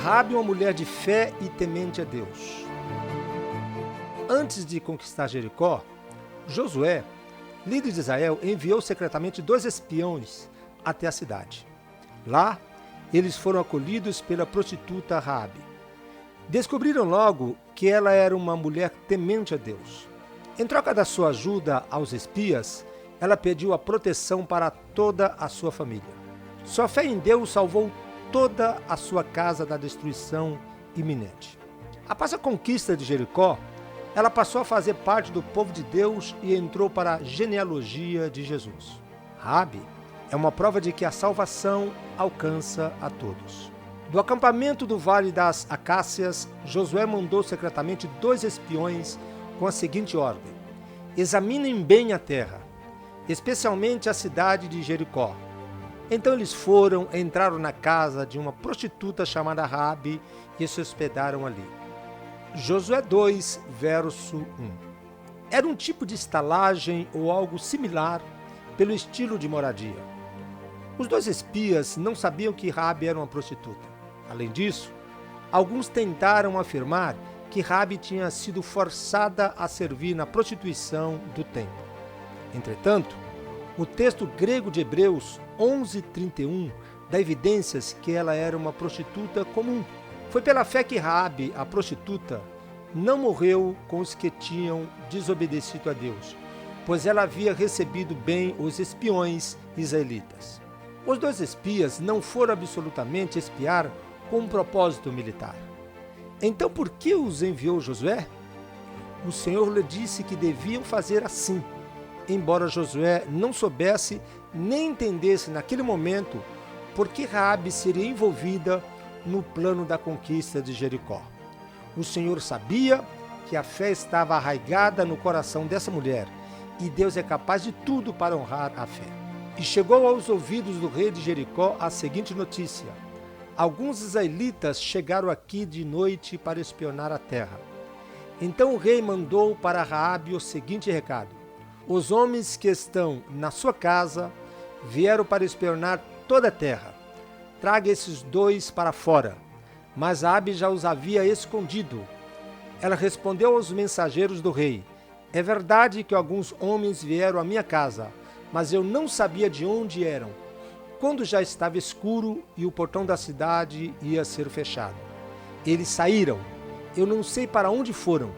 Raabe, uma mulher de fé e temente a Deus. Antes de conquistar Jericó, Josué, líder de Israel, enviou secretamente 2 espiões até a cidade. Lá, eles foram acolhidos pela prostituta Raabe. Descobriram logo que ela era uma mulher temente a Deus. Em troca da sua ajuda aos espias, ela pediu a proteção para toda a sua família. Sua fé em Deus salvou toda a sua casa da destruição iminente. Após a conquista de Jericó, ela passou a fazer parte do povo de Deus e entrou para a genealogia de Jesus. Raabe é uma prova de que a salvação alcança a todos. Do acampamento do Vale das Acácias, Josué mandou secretamente 2 espiões com a seguinte ordem: examinem bem a terra, especialmente a cidade de Jericó. Então eles entraram na casa de uma prostituta chamada Raabe e se hospedaram ali. Josué 2, verso 1. Era um tipo de estalagem ou algo similar pelo estilo de moradia. Os 2 espias não sabiam que Raabe era uma prostituta. Além disso, alguns tentaram afirmar que Raabe tinha sido forçada a servir na prostituição do templo. Entretanto, o texto grego de Hebreus 11:31 dá evidências que ela era uma prostituta comum. Foi pela fé que Raabe, a prostituta, não morreu com os que tinham desobedecido a Deus, pois ela havia recebido bem os espiões israelitas. Os 2 espias não foram absolutamente espiar com um propósito militar. Então por que os enviou Josué? O Senhor lhe disse que deviam fazer assim, embora Josué não soubesse nem entendesse naquele momento por que Raabe seria envolvida no plano da conquista de Jericó. O Senhor sabia que a fé estava arraigada no coração dessa mulher e Deus é capaz de tudo para honrar a fé. E chegou aos ouvidos do rei de Jericó a seguinte notícia: alguns israelitas chegaram aqui de noite para espionar a terra. Então o rei mandou para Raabe o seguinte recado: os homens que estão na sua casa vieram para espionar toda a terra. Traga esses 2 para fora. Mas Raabe já os havia escondido. Ela respondeu aos mensageiros do rei: é verdade que alguns homens vieram à minha casa, mas eu não sabia de onde eram, quando já estava escuro e o portão da cidade ia ser fechado. Eles saíram. Eu não sei para onde foram,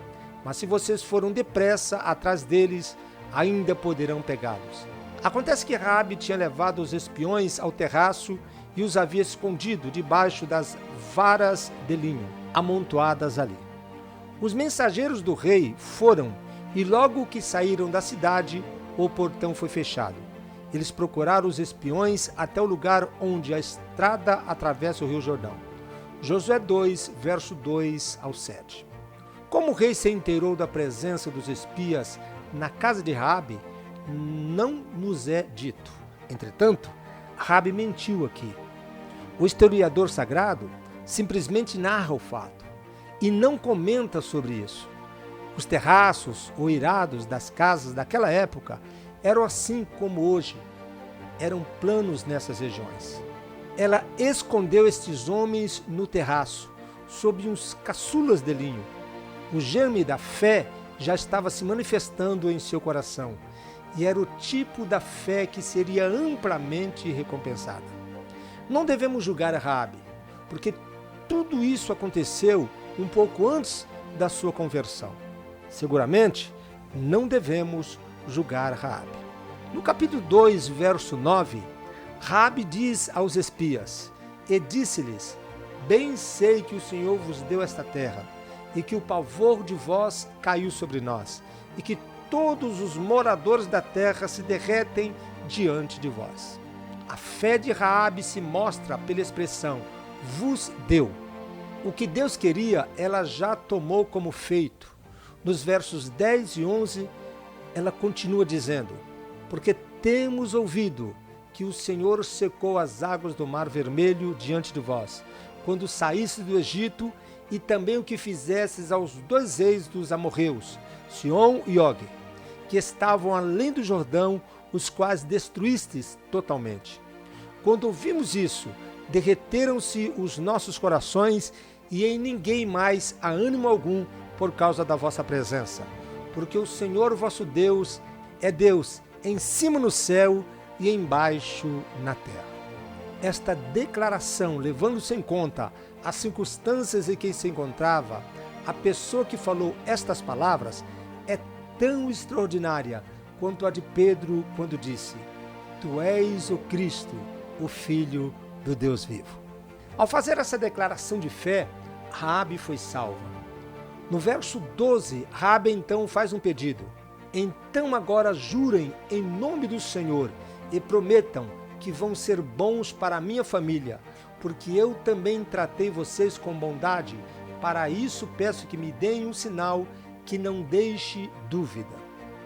mas se vocês foram depressa atrás deles, ainda poderão pegá-los. Acontece que Raabe tinha levado os espiões ao terraço e os havia escondido debaixo das varas de linho amontoadas ali. Os mensageiros do rei foram e logo que saíram da cidade, o portão foi fechado. Eles procuraram os espiões até o lugar onde a estrada atravessa o rio Jordão. Josué 2, verso 2 ao 7. Como o rei se inteirou da presença dos espias na casa de Raabe, não nos é dito. Entretanto, Raabe mentiu aqui. O historiador sagrado simplesmente narra o fato e não comenta sobre isso. Os terraços ou eirados das casas daquela época eram assim como hoje, eram planos nessas regiões. Ela escondeu estes homens no terraço, sob uns caçulas de linho. O germe da fé já estava se manifestando em seu coração, e era o tipo da fé que seria amplamente recompensada. Não devemos julgar Raabe, porque tudo isso aconteceu um pouco antes da sua conversão. Seguramente, não devemos julgar Raabe. No capítulo 2, verso 9, Raabe diz aos espias: e disse-lhes: bem sei que o Senhor vos deu esta terra, e que o pavor de vós caiu sobre nós, e que todos os moradores da terra se derretem diante de vós. A fé de Raabe se mostra pela expressão vos deu. O que Deus queria, ela já tomou como feito. Nos versos 10 e 11, ela continua dizendo: porque temos ouvido que o Senhor secou as águas do Mar Vermelho diante de vós, quando saístes do Egito, e também o que fizestes aos 2 reis dos amorreus, Sion e Og, que estavam além do Jordão, os quais destruístes totalmente. Quando ouvimos isso, derreteram-se os nossos corações e em ninguém mais há ânimo algum por causa da vossa presença. Porque o Senhor vosso Deus é Deus em cima no céu e embaixo na terra. Esta declaração, levando-se em conta as circunstâncias em que se encontrava, a pessoa que falou estas palavras é tão extraordinária quanto a de Pedro quando disse: Tu és o Cristo, o Filho do Deus vivo. Ao fazer essa declaração de fé, Raabe foi salva. No verso 12, Raabe então faz um pedido. Então agora jurem em nome do Senhor e prometam que vão ser bons para a minha família, porque eu também tratei vocês com bondade. Para isso peço que me deem um sinal que não deixe dúvida.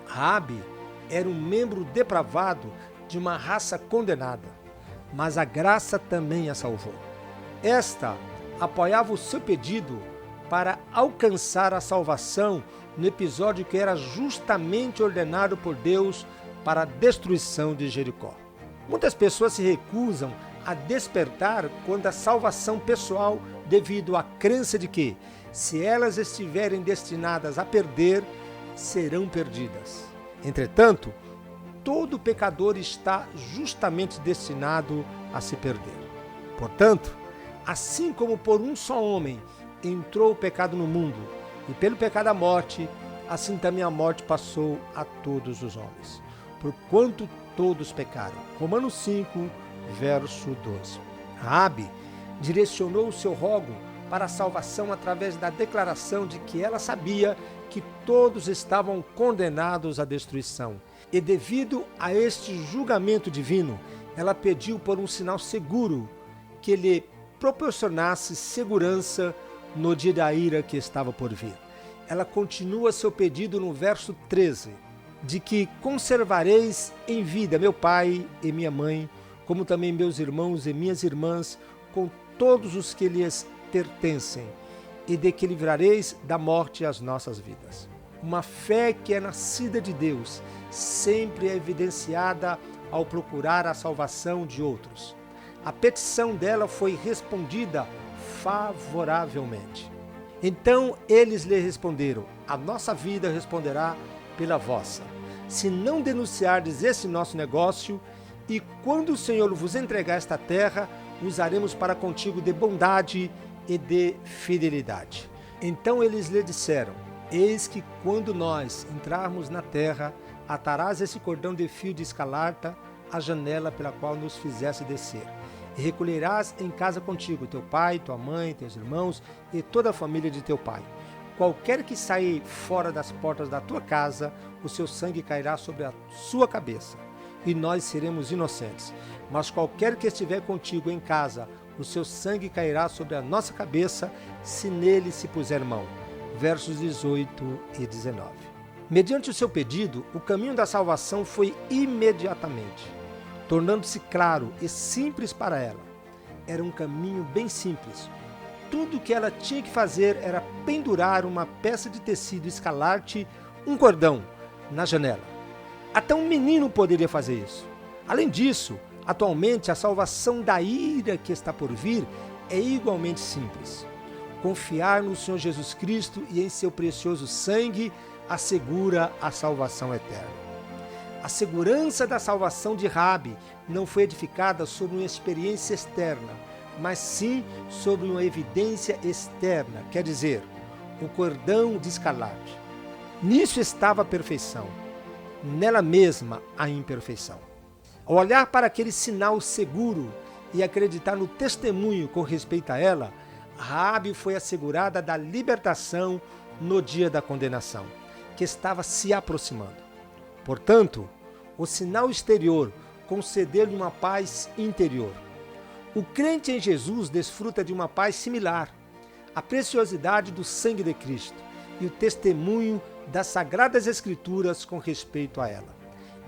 Raabe era um membro depravado de uma raça condenada, mas a graça também a salvou. Esta apoiava o seu pedido para alcançar a salvação no episódio que era justamente ordenado por Deus para a destruição de Jericó. Muitas pessoas se recusam a despertar quando a salvação pessoal devido à crença de que, se elas estiverem destinadas a perder, serão perdidas. Entretanto, todo pecador está justamente destinado a se perder. Portanto, assim como por um só homem entrou o pecado no mundo, e pelo pecado a morte, assim também a morte passou a todos os homens, porquanto todos pecaram. Romanos 5, verso 12. Raabe direcionou o seu rogo para a salvação através da declaração de que ela sabia que todos estavam condenados à destruição. E devido a este julgamento divino, ela pediu por um sinal seguro que lhe proporcionasse segurança no dia da ira que estava por vir. Ela continua seu pedido no verso 13, de que conservareis em vida meu pai e minha mãe, como também meus irmãos e minhas irmãs, com todos os que lhes pertencem, e de que livrareis da morte as nossas vidas. Uma fé que é nascida de Deus, sempre é evidenciada ao procurar a salvação de outros. A petição dela foi respondida favoravelmente. Então eles lhe responderam: a nossa vida responderá pela vossa, se não denunciardes esse nosso negócio, e quando o Senhor vos entregar esta terra, usaremos para contigo de bondade e de fidelidade. Então eles lhe disseram: eis que quando nós entrarmos na terra, atarás esse cordão de fio de escarlata à janela pela qual nos fizesse descer, e recolherás em casa contigo teu pai, tua mãe, teus irmãos e toda a família de teu pai. Qualquer que sair fora das portas da tua casa, o seu sangue cairá sobre a sua cabeça, e nós seremos inocentes. Mas qualquer que estiver contigo em casa, o seu sangue cairá sobre a nossa cabeça, se nele se puser mão. Versos 18 e 19. Mediante o seu pedido, o caminho da salvação foi imediatamente, tornando-se claro e simples para ela. Era um caminho bem simples. Tudo o que ela tinha que fazer era pendurar uma peça de tecido escarlate, um cordão, na janela. Até um menino poderia fazer isso. Além disso, atualmente a salvação da ira que está por vir é igualmente simples. Confiar no Senhor Jesus Cristo e em seu precioso sangue assegura a salvação eterna. A segurança da salvação de Raabe não foi edificada sobre uma experiência externa, mas sim sobre uma evidência externa, quer dizer, um cordão de escarlate. Nisso estava a perfeição, nela mesma a imperfeição. Ao olhar para aquele sinal seguro e acreditar no testemunho com respeito a ela, Raabe foi assegurada da libertação no dia da condenação, que estava se aproximando. Portanto, o sinal exterior concedeu-lhe uma paz interior. O crente em Jesus desfruta de uma paz similar, a preciosidade do sangue de Cristo e o testemunho das Sagradas Escrituras com respeito a ela.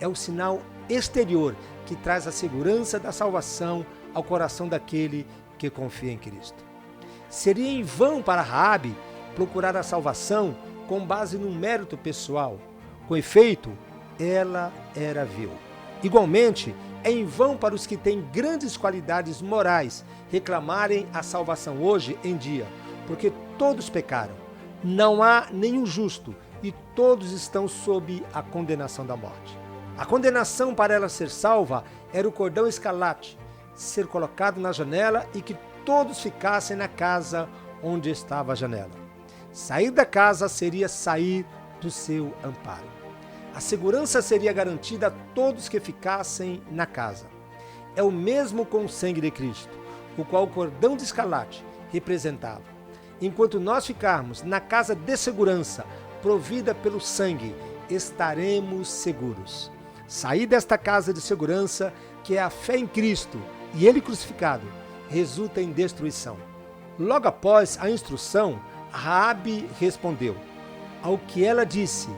É o sinal exterior que traz a segurança da salvação ao coração daquele que confia em Cristo. Seria em vão para Raabe procurar a salvação com base num mérito pessoal. Com efeito, ela era vil. Igualmente, É em vão para os que têm grandes qualidades morais reclamarem a salvação hoje em dia, porque todos pecaram. Não há nenhum justo e todos estão sob a condenação da morte. A condenação para ela ser salva era o cordão escarlate ser colocado na janela e que todos ficassem na casa onde estava a janela. Sair da casa seria sair do seu amparo. A segurança seria garantida a todos que ficassem na casa. É o mesmo com o sangue de Cristo, o qual o cordão de escarlate representava. Enquanto nós ficarmos na casa de segurança, provida pelo sangue, estaremos seguros. Sair desta casa de segurança, que é a fé em Cristo e Ele crucificado, resulta em destruição. Logo após a instrução, Raabe respondeu: ao que ela disse,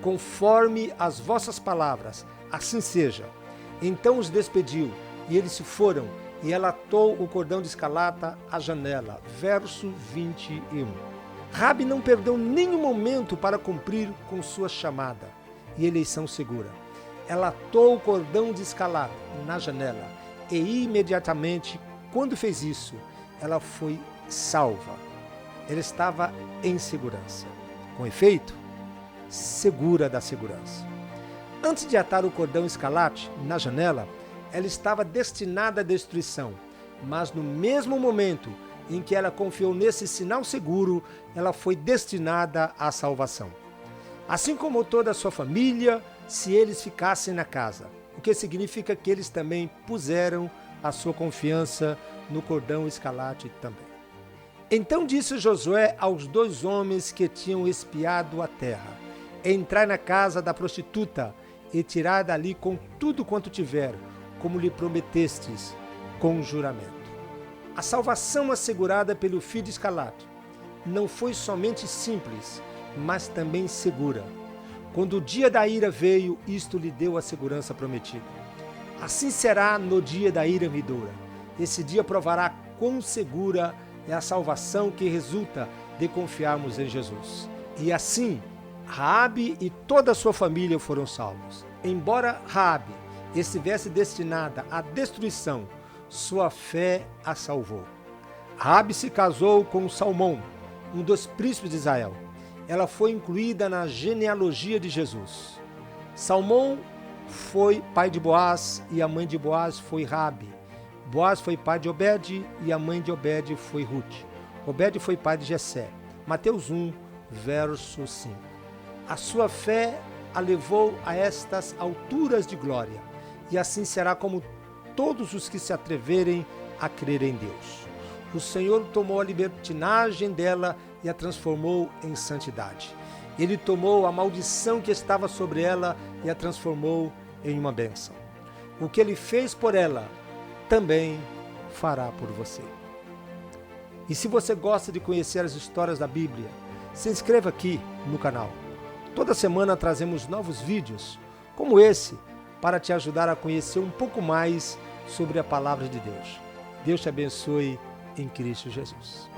conforme as vossas palavras, assim seja. Então os despediu, e eles se foram, e ela atou o cordão de escarlata à janela. Verso 21. Raabe não perdeu nenhum momento para cumprir com sua chamada e eleição segura. Ela atou o cordão de escarlata na janela, e imediatamente, quando fez isso, ela foi salva. Ela estava em segurança. Com efeito, segura da segurança. Antes de atar o cordão escarlate na janela, ela estava destinada à destruição, mas no mesmo momento em que ela confiou nesse sinal seguro, ela foi destinada à salvação. Assim como toda a sua família, se eles ficassem na casa, o que significa que eles também puseram a sua confiança no cordão escarlate também. Então disse Josué aos 2 homens que tinham espiado a terra: entrai na casa da prostituta e tirai dali com tudo quanto tiver, como lhe prometestes com juramento. A salvação assegurada pelo fio de escarlate não foi somente simples, mas também segura. Quando o dia da ira veio, isto lhe deu a segurança prometida. Assim será no dia da ira vindoura. Esse dia provará quão segura é a salvação que resulta de confiarmos em Jesus. E assim, Raabe e toda a sua família foram salvos. Embora Raabe estivesse destinada à destruição, sua fé a salvou. Raabe se casou com Salmão, um dos príncipes de Israel. Ela foi incluída na genealogia de Jesus. Salmão foi pai de Boaz e a mãe de Boaz foi Raabe. Boaz foi pai de Obed e a mãe de Obed foi Ruth. Obed foi pai de Jessé. Mateus 1, verso 5. A sua fé a levou a estas alturas de glória, e assim será como todos os que se atreverem a crer em Deus. O Senhor tomou a libertinagem dela e a transformou em santidade. Ele tomou a maldição que estava sobre ela e a transformou em uma bênção. O que ele fez por ela, também fará por você. E se você gosta de conhecer as histórias da Bíblia, se inscreva aqui no canal. Toda semana trazemos novos vídeos, como esse, para te ajudar a conhecer um pouco mais sobre a Palavra de Deus. Deus te abençoe em Cristo Jesus.